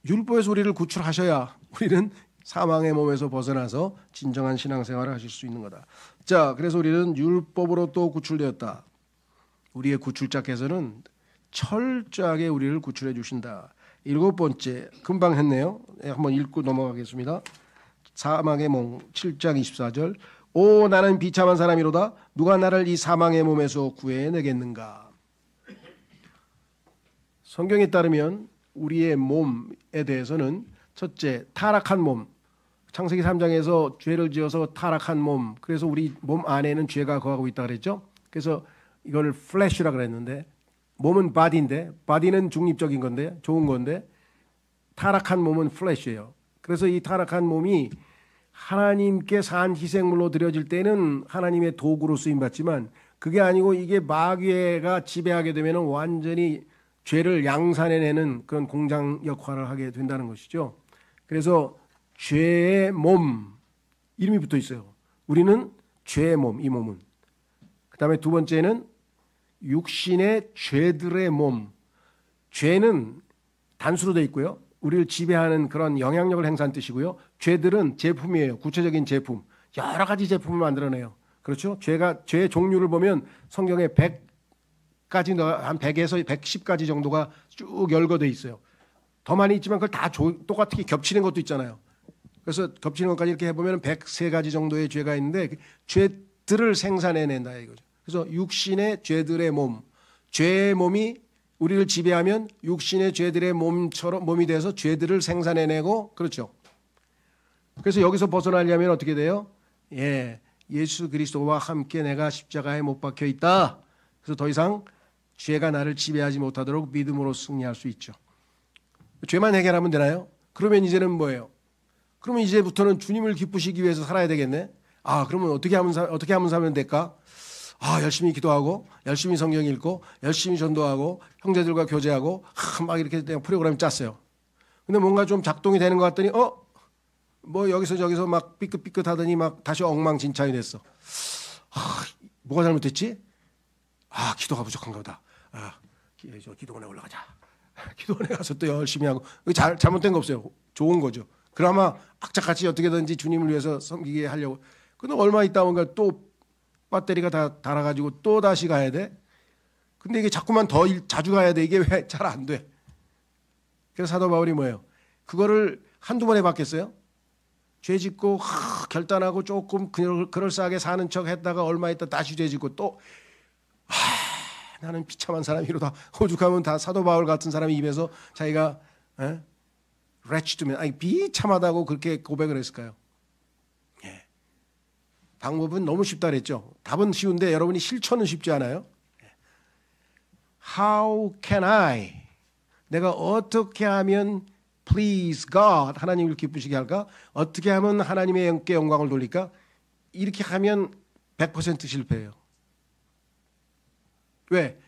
Speaker 1: 율법에서 우리를 구출하셔야 우리는 사망의 몸에서 벗어나서 진정한 신앙생활을 하실 수 있는 거다. 자, 그래서 우리는 율법으로 또 구출되었다. 우리의 구출자께서는 철저하게 우리를 구출해 주신다. 7번째, 금방 했네요. 한번 읽고 넘어가겠습니다. 사망의 몸 7장 24절. 오 나는 비참한 사람이로다. 누가 나를 이 사망의 몸에서 구해내겠는가. 성경에 따르면 우리의 몸에 대해서는 첫째, 타락한 몸. 창세기 3장에서 죄를 지어서 타락한 몸. 그래서 우리 몸 안에는 죄가 거하고 있다 그랬죠. 그래서 이걸 플래시라 그랬는데 몸은 바디인데 바디는 중립적인 건데 좋은 건데 타락한 몸은 플래시예요. 그래서 이 타락한 몸이 하나님께 산 희생물로 드려질 때는 하나님의 도구로 쓰임 받지만 그게 아니고 이게 마귀가 지배하게 되면 완전히 죄를 양산해내는 그런 공장 역할을 하게 된다는 것이죠. 그래서 죄의 몸 이름이 붙어 있어요. 우리는 죄의 몸, 이 몸은. 그 다음에 두 번째는 육신의 죄들의 몸. 죄는 단수로 되어 있고요. 우리를 지배하는 그런 영향력을 행사하는 뜻이고요. 죄들은 제품이에요. 구체적인 제품. 여러 가지 제품을 만들어내요. 그렇죠? 죄의 종류를 보면 성경에 100가지, 한 100에서 110가지 정도가 쭉 열거되어 있어요. 더 많이 있지만 그걸 다 똑같이 겹치는 것도 있잖아요. 그래서 겹치는 것까지 이렇게 해보면 103가지 정도의 죄가 있는데 죄들을 생산해낸다 이거죠. 그래서 육신의 죄들의 몸, 죄의 몸이 우리를 지배하면 육신의 죄들의 몸이 돼서 죄들을 생산해내고 그렇죠. 그래서 여기서 벗어나려면 어떻게 돼요? 예수 그리스도와 함께 내가 십자가에 못 박혀 있다. 그래서 더 이상 죄가 나를 지배하지 못하도록 믿음으로 승리할 수 있죠. 죄만 해결하면 되나요? 그러면 이제는 뭐예요? 그러면 이제부터는 주님을 기쁘시기 위해서 살아야 되겠네. 그러면 어떻게 하면 살면 될까? 열심히 기도하고 열심히 성경 읽고 열심히 전도하고 형제들과 교제하고 막 이렇게 프로그램 짰어요. 근데 뭔가 좀 작동이 되는 것 같더니 뭐 여기서 저기서 막 삐끗삐끗하더니 막 다시 엉망진창이 됐어. 뭐가 잘못됐지? 기도가 부족한가 보다. 기도원에 올라가자. 기도원에 가서 또 열심히 하고 잘못된 거 없어요. 좋은 거죠. 그나마 악착같이 어떻게든지 주님을 위해서 섬기게 하려고. 근데 얼마 있다 보니까 또 배터리가 다 닳아가지고 또 다시 가야 돼. 근데 이게 자꾸만 더 자주 가야 돼. 이게 왜 잘 안 돼? 그래서 사도 바울이 뭐예요? 그거를 한두 번 해봤겠어요? 죄 짓고 결단하고 조금 그럴싸하게 사는 척 했다가 얼마 있다 다시 죄 짓고 또 나는 비참한 사람이로다. 오죽하면 다 사도 바울 같은 사람이 입에서 자기가 wretched man, 아니 비참하다고 그렇게 고백을 했을까요? 예. 방법은 너무 쉽다 그랬죠. 답은 쉬운데 여러분이 실천은 쉽지 않아요. How can I? 내가 어떻게 하면 please God, 하나님을 기쁘시게 할까? 어떻게 하면 하나님의 영광을 돌릴까? 이렇게 하면 100% 실패해요. 왜?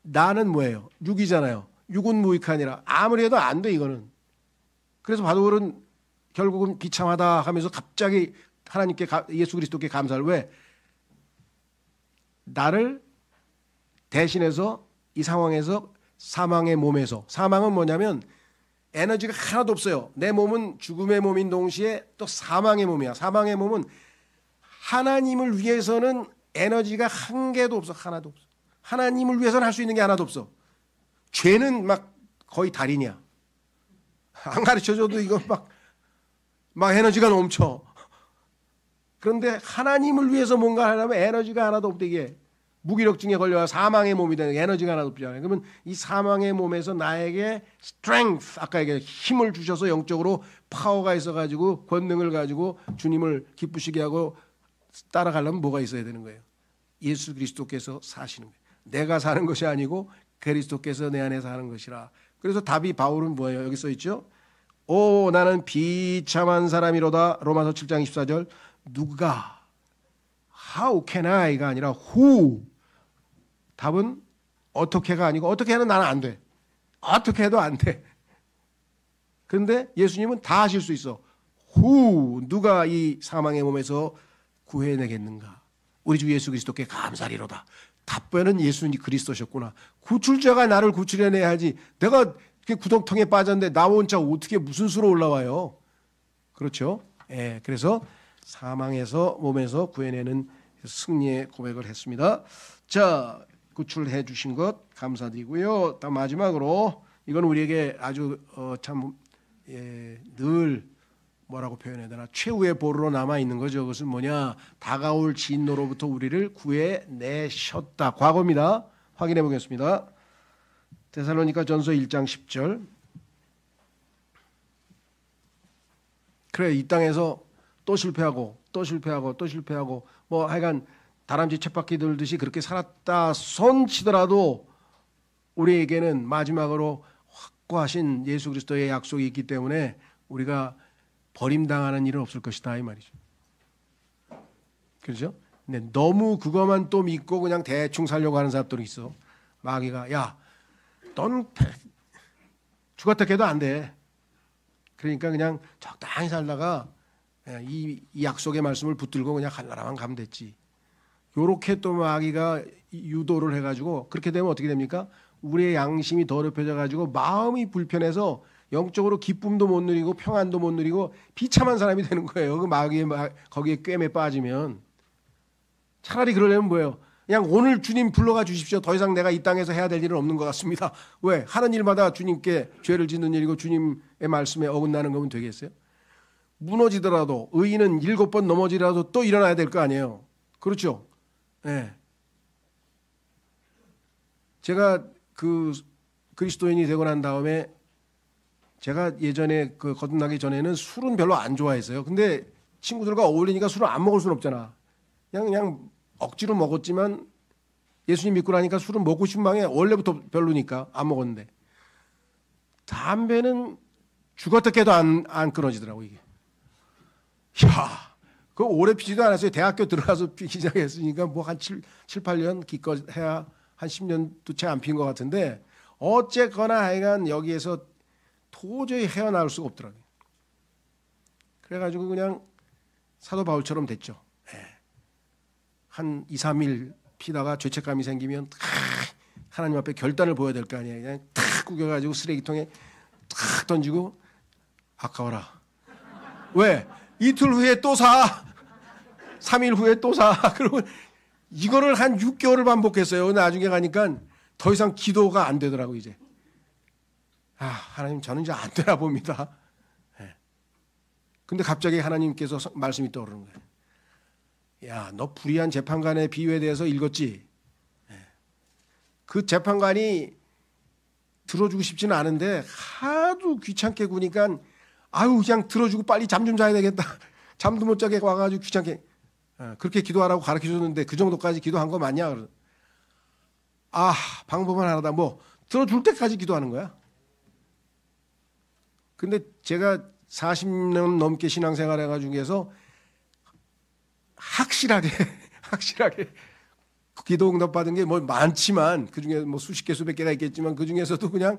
Speaker 1: 나는 뭐예요? 육이잖아요. 육은 무익하니라. 아무리 해도 안 돼, 이거는. 그래서 바울은 결국은 비참하다 하면서 갑자기 하나님께, 예수 그리스도께 감사를. 왜? 나를 대신해서 이 상황에서 사망의 몸에서, 사망은 뭐냐면 에너지가 하나도 없어요. 내 몸은 죽음의 몸인 동시에 또 사망의 몸이야. 사망의 몸은 하나님을 위해서는 에너지가 한 개도 없어. 하나도 없어. 하나님을 위해서는 할 수 있는 게 하나도 없어. 죄는 막 거의 달인이야. 안 가르쳐줘도 이거 막 에너지가 넘쳐. 그런데 하나님을 위해서 뭔가 하려면 에너지가 하나도 없대. 이게 무기력증에 걸려야 사망의 몸이 되는 에너지가 하나도 없잖아요. 그러면 이 사망의 몸에서 나에게 strength, 아까 얘기한 힘을 주셔서 영적으로 파워가 있어가지고 권능을 가지고 주님을 기쁘시게 하고 따라가려면 뭐가 있어야 되는 거예요? 예수 그리스도께서 사시는 거예요. 내가 사는 것이 아니고 그리스도께서 내 안에 사는 것이라. 그래서 답이 바울은 뭐예요? 여기 써 있죠. 오, 나는 비참한 사람이로다. 로마서 7장 24절. 누가? How can I가 아니라 who. 답은 어떻게가 아니고 어떻게 하는 나는 안 돼. 어떻게 해도 안 돼. 그런데 예수님은 다 하실 수 있어. who. 누가 이 사망의 몸에서 구해내겠는가? 우리 주 예수 그리스도께 감사리로다. 답변은 예수님 그리스도셨구나. 구출자가 나를 구출해내야지. 내가 구덩텅에 빠졌는데 나 혼자 어떻게 무슨 수로 올라와요? 그렇죠? 예, 그래서 사망에서 몸에서 구해내는 승리의 고백을 했습니다. 자, 구출해 주신 것 감사드리고요. 다음 마지막으로 이건 우리에게 아주 늘 뭐라고 표현해야 되나? 최후의 보루로 남아 있는 거죠. 그것은 뭐냐? 다가올 진노로부터 우리를 구해내셨다. 과거입니다. 확인해 보겠습니다. 데살로니가 전서 1장 10절. 그래, 이 땅에서 또 실패하고 뭐 하여간 다람쥐 쳇바퀴 돌듯이 그렇게 살았다 손 치더라도 우리에게는 마지막으로 확고하신 예수 그리스도의 약속이 있기 때문에 우리가 버림당하는 일은 없을 것이다 이 말이죠. 그렇죠? 근데 너무 그것만 또 믿고 그냥 대충 살려고 하는 사람들이 있어. 마귀가 야, 넌 죽었다 해도 안 돼. 그러니까 그냥 적당히 살다가 이 약속의 말씀을 붙들고 그냥 갈 나라만 가면 됐지. 요렇게 또 마귀가 유도를 해가지고 그렇게 되면 어떻게 됩니까? 우리의 양심이 더럽혀져가지고 마음이 불편해서 영적으로 기쁨도 못 누리고 평안도 못 누리고 비참한 사람이 되는 거예요. 그 마귀의 거기에 꿰매 빠지면. 차라리 그러려면 뭐예요? 그냥 오늘 주님 불러가 주십시오. 더 이상 내가 이 땅에서 해야 될 일은 없는 것 같습니다. 왜? 하는 일마다 주님께 죄를 짓는 일이고 주님의 말씀에 어긋나는 거면 되겠어요? 무너지더라도 의인은 7번 넘어지더라도 또 일어나야 될 거 아니에요. 그렇죠? 네. 제가 그리스도인이 되고 난 다음에 제가 예전에 거듭나기 전에는 술은 별로 안 좋아했어요. 근데 친구들과 어울리니까 술을 안 먹을 수는 없잖아. 그냥 억지로 먹었지만 예수님 믿고 나니까 술은 먹고 싶은 방에 원래부터 별로니까 안 먹었는데 담배는 죽었다 깨도 안 끊어지더라고 이게. 야, 그거 오래 피지도 않았어요. 대학교 들어가서 피기 시작했으니까 뭐 한 7, 8년 기껏 해야 한 10년도 채 안 피운 것 같은데 어쨌거나 하여간 여기에서 도저히 헤어나올 수가 없더라고요. 그래가지고 그냥 사도 바울처럼 됐죠. 한 2, 3일 피다가 죄책감이 생기면 하나님 앞에 결단을 보여야 될 거 아니에요. 그냥 탁 구겨가지고 쓰레기통에 탁 던지고 아까워라. 왜? 이틀 후에 또 사. 3일 후에 또 사. 그리고 이거를 한 6개월을 반복했어요. 나중에 가니까 더 이상 기도가 안 되더라고 이제. 하나님 저는 이제 안 되나 봅니다. 근데 갑자기 하나님께서 말씀이 떠오르는 거예요. 야, 너 불의한 재판관의 비유에 대해서 읽었지? 그 재판관이 들어주고 싶지는 않은데 하도 귀찮게 구니까 아유 그냥 들어주고 빨리 잠 좀 자야 되겠다. 잠도 못 자게 와가지고 귀찮게 그렇게 기도하라고 가르쳐줬는데 그 정도까지 기도한 거 맞냐? 방법은 하나다. 뭐 들어줄 때까지 기도하는 거야. 근데 제가 40년 넘게 신앙생활 해가지고 확실하게 기도 응답 받은 게 뭐 많지만 그 중에 뭐 수십 개 수백 개가 있겠지만 그 중에서도 그냥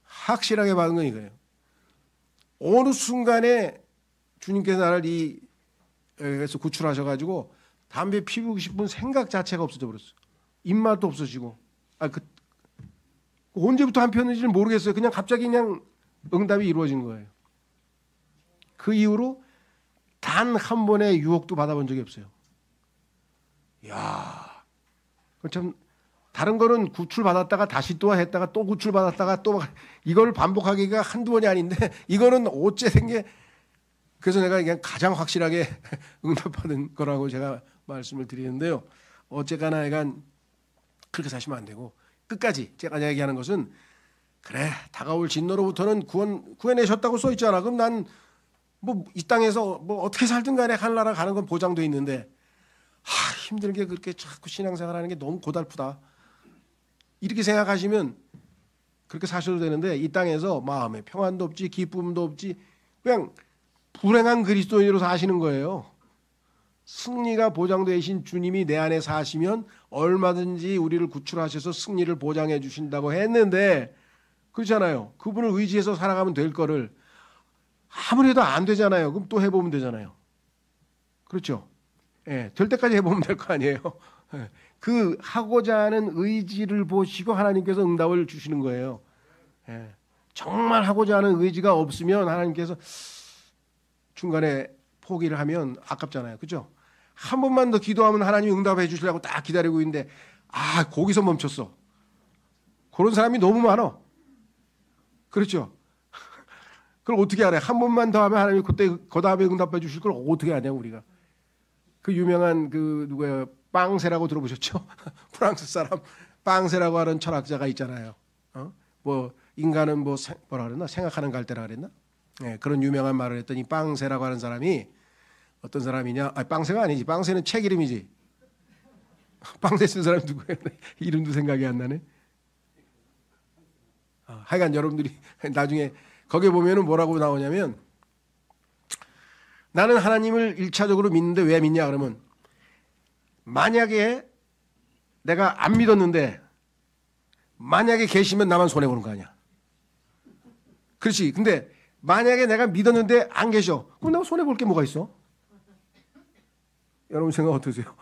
Speaker 1: 확실하게 받은 건 이거예요. 어느 순간에 주님께서 나를 여기서 구출하셔가지고 담배 피우고 싶은 생각 자체가 없어져 버렸어요. 입맛도 없어지고. 언제부터 안 피웠는지는 모르겠어요. 그냥 갑자기 그냥 응답이 이루어진 거예요. 그 이후로 단 한 번의 유혹도 받아본 적이 없어요. 이야, 참 다른 거는 구출받았다가 다시 또 했다가 또 구출받았다가 또 이걸 반복하기가 한두 번이 아닌데 이거는 어째 된 게 그래서 내가 그냥 가장 확실하게 응답받은 거라고 제가 말씀을 드리는데요. 어쨌거나 약간 그렇게 사시면 안 되고 끝까지 제가 얘기하는 것은 그래 다가올 진노로부터는 구해내셨다고 써 있잖아. 그럼 난 뭐 이 땅에서 뭐 어떻게 살든 간에 하늘나라 가는 건 보장돼 있는데 힘들게 그렇게 자꾸 신앙생활하는 게 너무 고달프다. 이렇게 생각하시면 그렇게 사셔도 되는데 이 땅에서 마음에 평안도 없지 기쁨도 없지 그냥 불행한 그리스도인으로 사시는 거예요. 승리가 보장되신 주님이 내 안에 사시면 얼마든지 우리를 구출하셔서 승리를 보장해 주신다고 했는데 그렇잖아요. 그분을 의지해서 살아가면 될 거를 아무래도 안 되잖아요. 그럼 또 해보면 되잖아요. 그렇죠? 예, 될 때까지 해보면 될 거 아니에요. 예, 그 하고자 하는 의지를 보시고 하나님께서 응답을 주시는 거예요. 예, 정말 하고자 하는 의지가 없으면 하나님께서 중간에 포기를 하면 아깝잖아요. 그렇죠? 한 번만 더 기도하면 하나님이 응답해 주시려고 딱 기다리고 있는데 거기서 멈췄어. 그런 사람이 너무 많아. 그렇죠? 그걸 어떻게 알아요? 한 번만 더 하면 하나님이 그때 그 다음에 응답해 주실 걸 어떻게 아냐 우리가. 그 유명한 그 누구예요? 빵세라고 들어보셨죠? 프랑스 사람 빵세라고 하는 철학자가 있잖아요. 뭐 인간은 뭐라 그랬나? 생각하는 갈대라 그랬나? 네, 그런 유명한 말을 했더니 빵세라고 하는 사람이 어떤 사람이냐? 빵세가 아니지. 빵세는 책 이름이지. 빵세 쓴 사람이 누구예요? 이름도 생각이 안 나네. 하여간 여러분들이 나중에 거기에 보면은 뭐라고 나오냐면 나는 하나님을 1차적으로 믿는데 왜 믿냐 그러면 만약에 내가 안 믿었는데 만약에 계시면 나만 손해보는 거 아니야. 그렇지. 근데 만약에 내가 믿었는데 안 계셔. 그럼 내가 손해볼 게 뭐가 있어? 여러분 생각 어떠세요?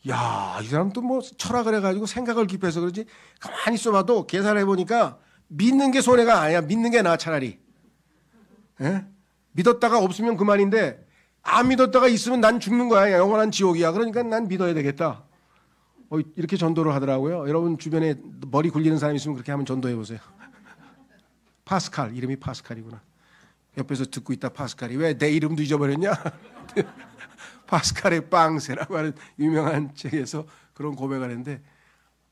Speaker 1: 야, 이 사람도 뭐 철학을 해가지고 생각을 깊여서 그러지 가만히 있어봐도 계산을 해보니까 믿는 게 손해가 아니야. 믿는 게 나아 차라리. 예? 믿었다가 없으면 그만인데 안 믿었다가 있으면 난 죽는 거야. 영원한 지옥이야. 그러니까 난 믿어야 되겠다. 이렇게 전도를 하더라고요. 여러분 주변에 머리 굴리는 사람 있으면 그렇게 한번 전도해 보세요. 파스칼, 이름이 파스칼이구나. 옆에서 듣고 있다 파스칼이. 왜 내 이름도 잊어버렸냐? 파스칼의 빵세라고 하는 유명한 책에서 그런 고백을 했는데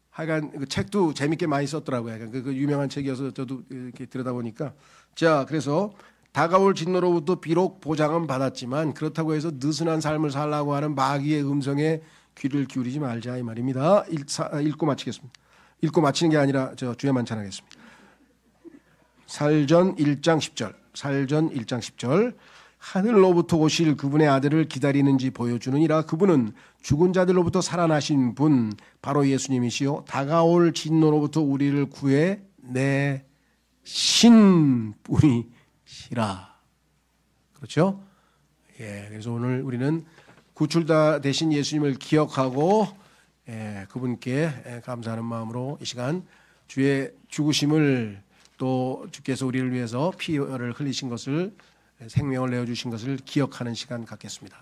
Speaker 1: 하여간 그 책도 재밌게 많이 썼더라고요. 그 유명한 책이어서 저도 이렇게 들여다보니까 자 그래서 다가올 진노로부터 비록 보장은 받았지만 그렇다고 해서 느슨한 삶을 살라고 하는 마귀의 음성에 귀를 기울이지 말자 이 말입니다. 읽고 마치겠습니다. 읽고 마치는 게 아니라 저 주에만 찬하겠습니다. 살전 1장 10절 살전 1장 10절 하늘로부터 오실 그분의 아들을 기다리는지 보여주느니라. 그분은 죽은 자들로부터 살아나신 분 바로 예수님이시요 다가올 진노로부터 우리를 구해내신 분이시라. 그렇죠? 예, 그래서 오늘 우리는 구출자 되신 예수님을 기억하고 그분께 감사하는 마음으로 이 시간 주의 죽으심을 또 주께서 우리를 위해서 피를 흘리신 것을 생명을 내어주신 것을 기억하는 시간 갖겠습니다.